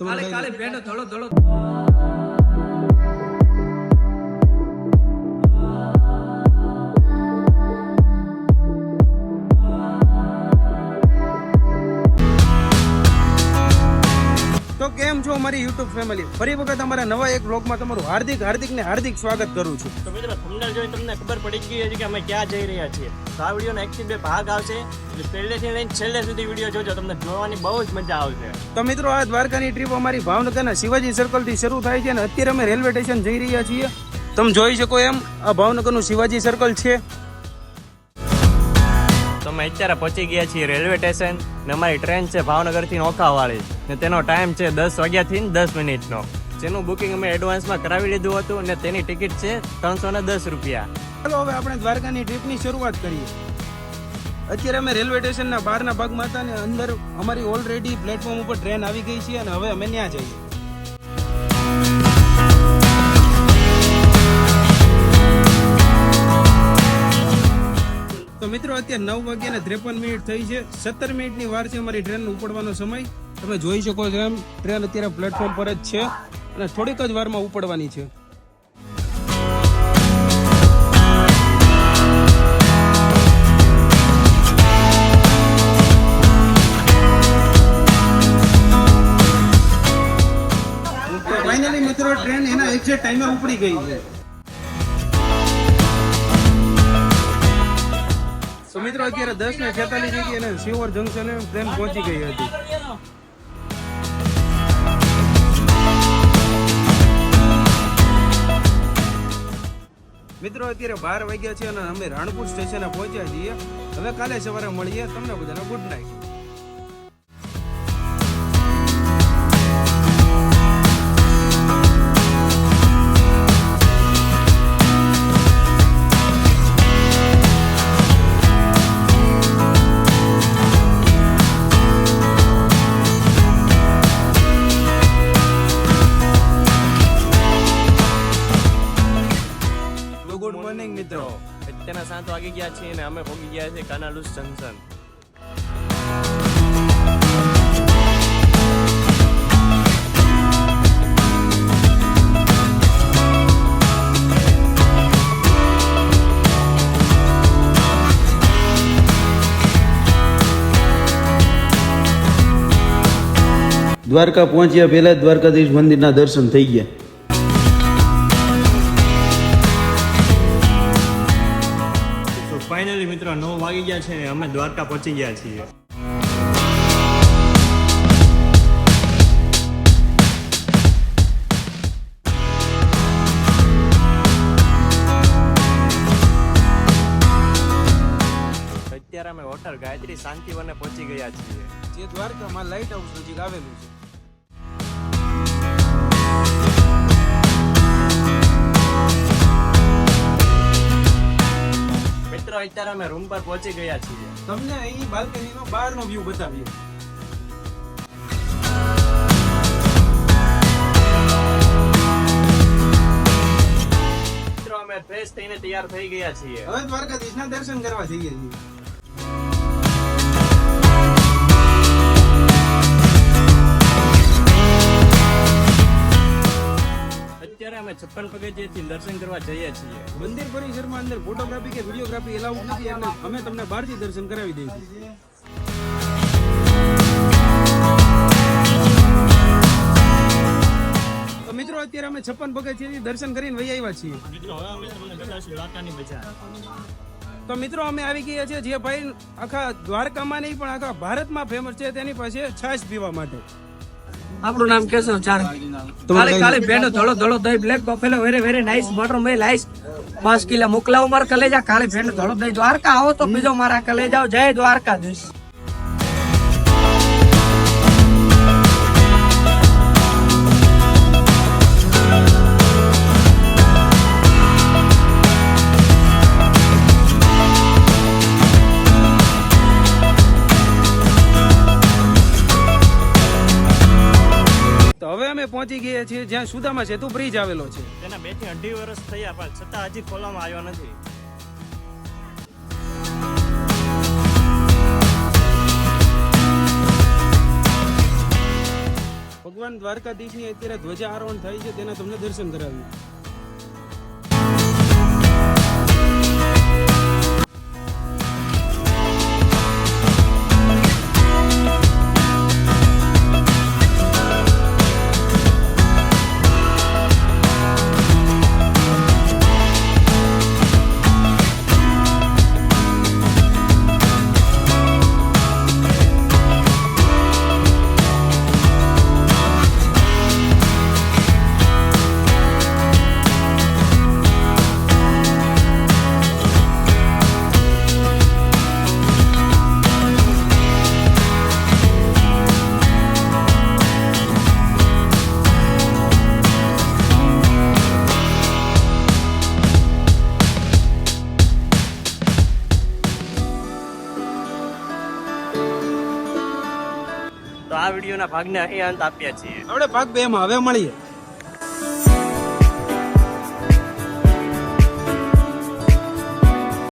કાલે કાલે ભેંડો ધોળો ધોળો તો કેમ છો અમારી યુટ્યુબ ફેમિલી, ફરી વખત અમારા નવા એક બ્લોગમાં તમારું હાર્દિક સ્વાગત કરું છું. તો મિત્રો થંબનેલ જોઈને તમને ખબર પડી ગઈ છે કે અમે ક્યાં જઈ રહ્યા છીએ. તો આ વિડીયોના એકથી બે ભાગ આવશે, એટલે પહેલેથી લઈને છેલ્લે સુધી વિડીયો જોજો, તમને જોવાની બહુ જ મજા આવશે. તો મિત્રો આ દ્વારકાની ટ્રીપ અમારી ભાવનગરના શિવાજી સર્કલથી શરૂ થાય છે અને અત્યારે અમે રેલવે સ્ટેશન જઈ રહ્યા છીએ. તમે જોઈ શકો એમ આ ભાવનગરનું શિવાજી સર્કલ છે. તો અમે અત્યારે પહોંચી ગયા છીએ રેલવે સ્ટેશન ને અમારી ટ્રેન છે ભાવનગરથી ઓખાવાળી ને તેનો ટાઈમ છે 10 વાગ્યાથી 10 મિનિટનો, જેનું બુકિંગ અમે એડવાન્સમાં કરાવી લીધું હતું અને તેની ટિકિટ છે 310 રૂપિયા. ચાલો હવે આપણે દ્વારકાની ટ્રીપની શરૂઆત કરીએ. અત્યારે અમે રેલવે સ્ટેશનના બહારના ભાગમાં હતા ને અંદર અમારી ઓલરેડી પ્લેટફોર્મ ઉપર ટ્રેન આવી ગઈ છે અને હવે અમે ત્યાં જઈએ. તો મિત્રો અત્યારે 9:53 થઈ છે. 17 મિનિટની વાર છે અમારી ટ્રેન ઉપડવાનો સમય. તમે જોઈ શકો છો એમ ટ્રેન અત્યારે પ્લેટફોર્મ પર જ છે અને થોડીક જ વારમાં ઉપડવાની છે. ફાઇનલી મિત્રો ટ્રેન એના એક્ઝેક્ટ ટાઈમે ઉપડી ગઈ છે. તો મિત્રો અત્યારે 10:46 થઈ ગઈ અને સિહોર જંકશને ટ્રેન પહોંચી ગઈ હતી. મિત્રો અત્યારે 12 વાગ્યા છે અને અમે રાણપુર સ્ટેશને પહોંચ્યા છીએ. હવે કાલે સવારે મળીએ. તમને બધાને ગુડ નાઇટ. ગુડ મોર્નિંગ મિત્રો. અત્યારના 7 વાગી ગયા છીએ અને અમે પહોંચી ગયા છીએ કાનાલુસ જંકશન. દ્વારકા પહોંચ્યા પહેલા દ્વારકાધીશ મંદિરના દર્શન થઈ ગયા. ફાઇનલી મિત્રો 9 વાગી ગયા છે અમે દ્વારકા પહોંચી ગયા છીએ. અત્યારે અમે હોટલ ગાયત્રી શાંતિવને પહોંચી ગયા છીએ, જે દ્વારકામાં લાઇટ હાઉસ નજીક આવેલું છે. મિત્રો અત્યારે અમે રૂમ પર પહોંચી ગયા છીએ. તમને અહીં બાલ્કનીનો બહારનો વ્યૂ બતાવીએ. મિત્રો અમે ફ્રેશ થઈને તૈયાર થઈ ગયા છીએ. હવે દ્વારકાધીશના દર્શન કરવા જઈએ છીએ. અત્યારે અમે 56 પગથિયેથી દર્શન કરવા જઈએ છીએ. મંદિર પરિસરમાં અંદર ફોટોગ્રાફી કે વિડીયોગ્રાફી એલાઉડ નથી એટલે અમે તમને બહારથી દર્શન કરાવી દઈશું. તો મિત્રો અત્યારે અમે 56 પગથિયેથી દર્શન કરીને વહી આવ્યા છીએ. મિત્રો હવે અમે તમને બતાવીશું દ્વારકાની મજા. તો મિત્રો અમે આવી ગયા છે જે ભાઈ આખા દ્વારકામાં નહીં પણ આખા ભારતમાં ફેમસ છે, તેની પાસે છાશ પીવા માટે. આપણું નામ કેશવ ચાર. કાલે કાલે ભેંડો ધોળો ધોળો દહીં બ્લેક બફેલો વેરે વેરે નાઈસ બટર મેલ આઈસ 5 કિલો મોકલાવો મારા કલેજા. કાલે ભેંડો ધોળો દહીં દ્વારકા આવો તો બીજો મારા કલેજાઓ. જય દ્વારકાધીશ. તો હવે અમે પહોંચી ગયા છીએ જ્યાં સુદામા સેતુ બ્રિજ આવેલો છે. તેના 2 થી 2.5 વર્ષ થયા પણ છતાં હજી ખોલવામાં આવ્યો નથી. ભગવાન દ્વારકાધીશની અત્યારે ધ્વજા આરોહણ થાય છે તેના તમને દર્શન કરાવ્યું. તો આ વિડીયોના ભાગને અહીં અંત આપ્યા છીએ. આપણે ભાગ 2 માં હવે મળીએ.